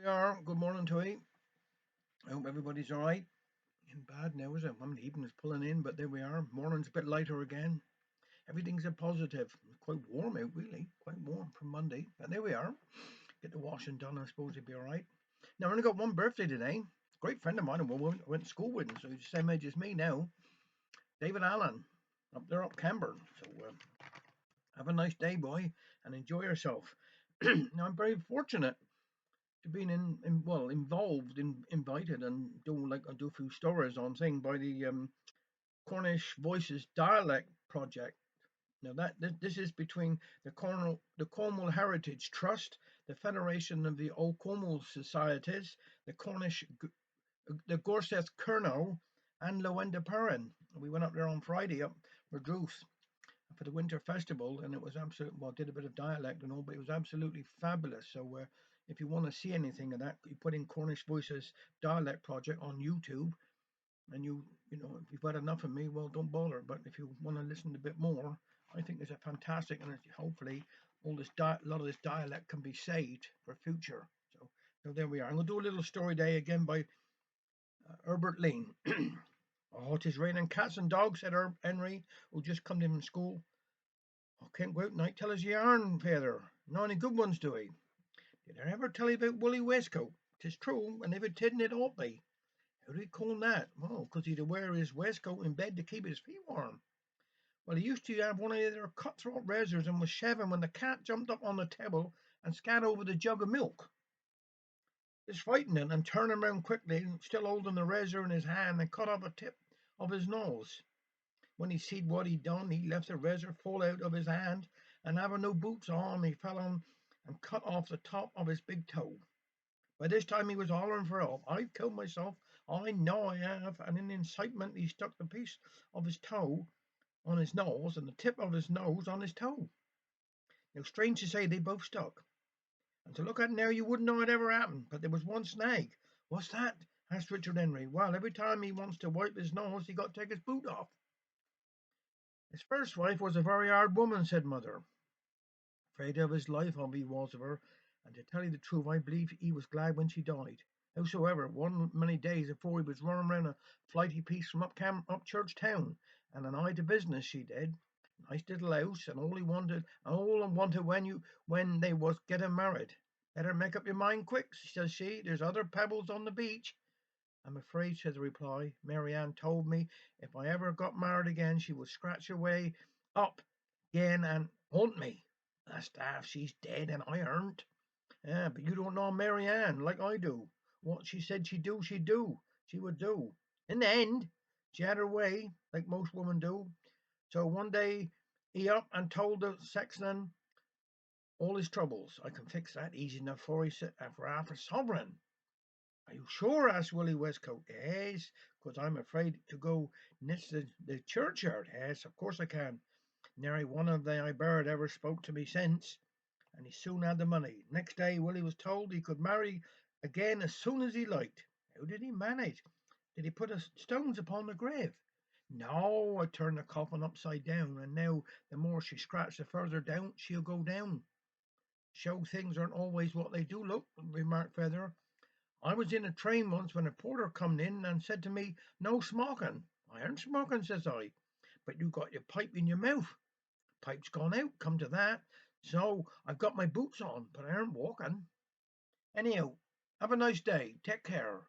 We are. Good morning to you. I hope everybody's all right. In bad now, is it? I mean, the evening's pulling in, but there we are. Morning's a bit lighter again. Everything's a positive. It's quite warm out, really. Quite warm for Monday. But there we are. Get the washing done. I suppose it'll be all right. Now, I only got one birthday today. Great friend of mine. I went to school with him, so he's the same age as me now. David Allen. Up there, up Camber. So have a nice day, boy, and enjoy yourself. Now, I'm very fortunate to being involved invited and do a few stories on thing by the Cornish Voices Dialect Project. Now this is between the Cornwall Heritage Trust, the Federation of the Old Cornwall Societies, the the Gorseth Kernow, and Lowenda Perrin. We went up there on Friday up for Druth for the winter festival, and it was absolute. Well, did a bit of dialect and all, but it was absolutely fabulous. So, if you want to see anything of that, you put in Cornish Voices Dialect Project on YouTube, and if you've had enough of me, well, don't bother. But if you want to listen a bit more, I think it's a fantastic, and hopefully, a lot of this dialect can be saved for future. So there we are. I'm gonna do a little story day again by Herbert Lane. Oh, it is raining cats and dogs, said Henry, who just come in from school. I can't go out tonight. Tell us your yarn, Feather. Not any good ones, do we? Did I ever tell you about Woolly Waistcoat? 'Tis true, and if it didn't, it ought be. How do we call that? Well, 'cause he'd wear his waistcoat in bed to keep his feet warm. Well, he used to have one of their cutthroat razors and was shaving when the cat jumped up on the table and scat over the jug of milk. It's frightening, and turning round quickly, still holding the razor in his hand, and cut off a tip of his nose. When he seed what he'd done, he left the razor fall out of his hand, and having no boots on, he fell on and cut off the top of his big toe. By this time he was hollering for help. I've killed myself. I know I have. And in incitement, he stuck the piece of his toe on his nose and the tip of his nose on his toe. Now, strange to say, they both stuck. And to look at it now, you wouldn't know it ever happened. But there was one snag. What's that? Asked Richard Henry. Well, every time he wants to wipe his nose, he got to take his boot off. His first wife was a very hard woman, said Mother. Afraid of his life, he was of her, and to tell you the truth, I believe he was glad when she died. Howsoever, one many days before he was running round a flighty piece from up Church Town, and an eye to business she did. Nice little house, and all I wanted when they was getting married. Better make up your mind quick, says she. There's other pebbles on the beach. I'm afraid, said the reply. Mary Ann told me if I ever got married again, she would scratch her way up again and haunt me. That's daft. She's dead, and I aren't. Yeah, but you don't know Mary Ann like I do. What she said she'd do, she'd do. She would do. In the end, she had her way, like most women do. So one day he up and told the sexton all his troubles. I can fix that easy enough for half a sovereign. Are you sure? Asked Willie Westcoat. Yes, 'cause I'm afraid to go next the churchyard. Yes, of course I can. Nary one of the I bird ever spoke to me since, and he soon had the money. Next day, Willie was told he could marry again as soon as he liked. How did he manage? Did he put stones upon the grave? No, I turned the coffin upside down, and now the more she scratched, the further down she'll go down. Show things aren't always what they do look, remarked Feather. I was in a train once when a porter come in and said to me, no smoking. I aren't smoking, says I. But you got your pipe in your mouth. Pipe's gone out, come to that. So I've got my boots on, but I aren't walking. Anyhow, have a nice day. Take care.